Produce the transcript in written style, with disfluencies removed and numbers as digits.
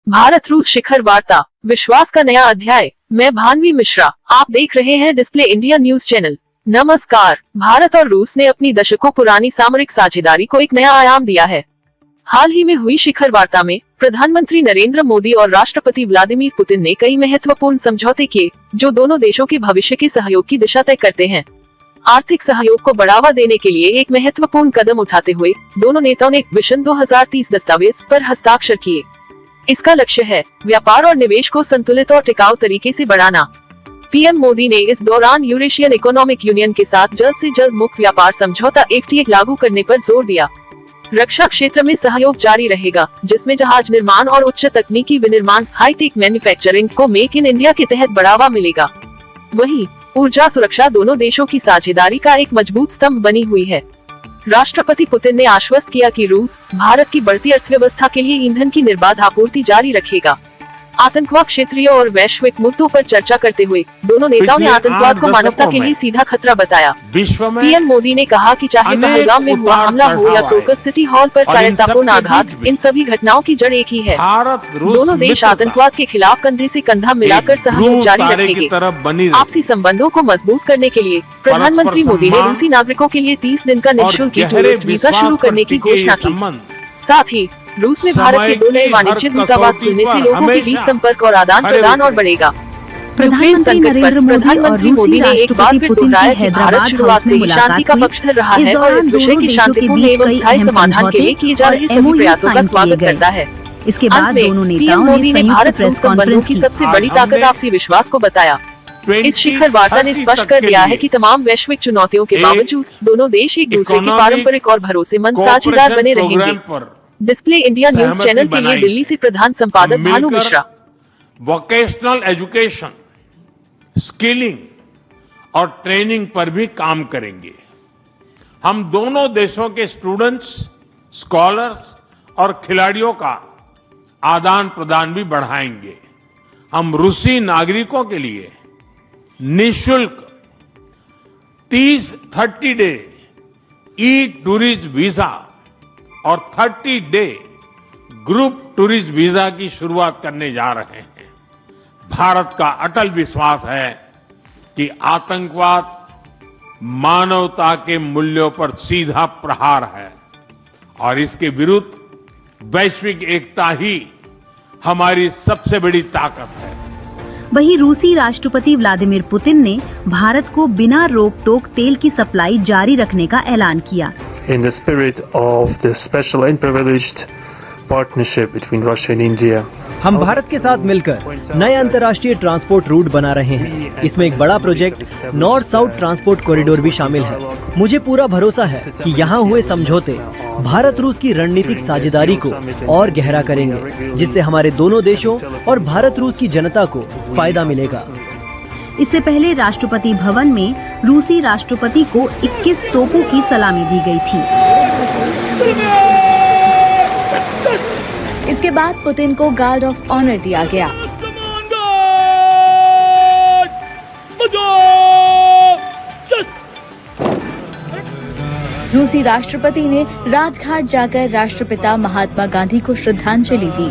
भारत रूस शिखर वार्ता, विश्वास का नया अध्याय। मैं भानवी मिश्रा, आप देख रहे हैं डिस्प्ले इंडिया न्यूज चैनल। नमस्कार। भारत और रूस ने अपनी दशकों पुरानी सामरिक साझेदारी को एक नया आयाम दिया है। हाल ही में हुई शिखर वार्ता में प्रधानमंत्री नरेंद्र मोदी और राष्ट्रपति व्लादिमीर पुतिन ने कई महत्वपूर्ण समझौते किए, जो दोनों देशों के भविष्य के सहयोग की दिशा तय करते हैं। आर्थिक सहयोग को बढ़ावा देने के लिए एक महत्वपूर्ण कदम उठाते हुए दोनों नेताओं ने विजन 2030 दस्तावेज पर हस्ताक्षर किए। इसका लक्ष्य है व्यापार और निवेश को संतुलित और टिकाऊ तरीके से बढ़ाना। पीएम मोदी ने इस दौरान यूरेशियन इकोनॉमिक यूनियन के साथ जल्द से जल्द मुक्त व्यापार समझौता FTA लागू करने पर जोर दिया। रक्षा क्षेत्र में सहयोग जारी रहेगा, जिसमें जहाज निर्माण और उच्च तकनीकी विनिर्माण हाईटेक मैन्युफैक्चरिंग को मेक इन इंडिया के तहत बढ़ावा मिलेगा। वहीं ऊर्जा सुरक्षा दोनों देशों की साझेदारी का एक मजबूत स्तंभ बनी हुई है। राष्ट्रपति पुतिन ने आश्वस्त किया कि रूस भारत की बढ़ती अर्थव्यवस्था के लिए ईंधन की निर्बाध आपूर्ति जारी रखेगा। आतंकवाद, क्षेत्रीय और वैश्विक मुद्दों पर चर्चा करते हुए दोनों नेताओं ने आतंकवाद को मानवता के लिए सीधा खतरा बताया। पीएम मोदी ने कहा कि चाहे पहलगाम में हुआ हमला हो या क्रोकस सिटी हॉल पर कायरतापूर्ण आघात, इन सभी घटनाओं की जड़ एक ही है। दोनों देश आतंकवाद के खिलाफ कंधे से कंधा मिलाकर सहयोग जारी रखेंगे। आपसी संबंधों को मजबूत करने के लिए प्रधानमंत्री मोदी ने रूसी नागरिकों के लिए 30 दिन का निःशुल्क टूरिस्ट वीजा शुरू करने की घोषणा की। साथ ही रूस में भारत के 2 नए वाणिज्य दूतावास खुलने से लोगों के बीच संपर्क और आदान प्रदान और बढ़ेगा। प्रधानमंत्री नरेंद्र मोदी और रूसी राष्ट्रपति पुतिन की हैदराबाद शुरुआत से ही शांति का पक्षधर रहा है और इस विषय के शांतिपूर्ण एवं स्थायी समाधान के लिए किए जा रहे सभी प्रयासों का स्वागत करता है। इसके बाद दोनों नेताओं मोदी ने भारत रूस संबंधों की सबसे बड़ी ताकत आपसी विश्वास को बताया। इस शिखर वार्ता ने स्पष्ट कर दिया है कि तमाम वैश्विक चुनौतियों के बावजूद दोनों देश एक दूसरे के पारंपरिक और भरोसेमंद साझेदार बने रहेंगे। डिस्प्ले इंडिया न्यूज चैनल के लिए दिल्ली से प्रधान संपादक Bhanu Mishra. Vocational education, skilling और ट्रेनिंग पर भी काम करेंगे। हम दोनों देशों के स्टूडेंट्स, स्कॉलर्स और खिलाड़ियों का आदान प्रदान भी बढ़ाएंगे। हम रूसी नागरिकों के लिए निःशुल्क 30 डे ई टूरिस्ट वीजा और 30 डे ग्रुप टूरिस्ट वीजा की शुरुआत करने जा रहे हैं। भारत का अटल विश्वास है कि आतंकवाद मानवता के मूल्यों पर सीधा प्रहार है और इसके विरुद्ध वैश्विक एकता ही हमारी सबसे बड़ी ताकत है। वहीं रूसी राष्ट्रपति व्लादिमीर पुतिन ने भारत को बिना रोक टोक तेल की सप्लाई जारी रखने का ऐलान किया। In the spirit of the special and privileged partnership between Russia and India, हम भारत के साथ मिलकर नए अंतर्राष्ट्रीय ट्रांसपोर्ट रूट बना रहे हैं। इसमें एक बड़ा project north south transport corridor भी शामिल है। मुझे पूरा भरोसा है कि यहाँ हुए समझौते भारत रूस की रणनीतिक साझेदारी को और गहरा करेंगे, जिससे हमारे दोनों देशों और भारत रूस की जनता को फायदा मिलेगा। इससे पहले राष्ट्रपति भवन में रूसी राष्ट्रपति को 21 तोपों की सलामी दी गई थी। इसके बाद पुतिन को गार्ड ऑफ ऑनर दिया गया। रूसी राष्ट्रपति ने राजघाट जाकर राष्ट्रपिता महात्मा गांधी को श्रद्धांजलि दी।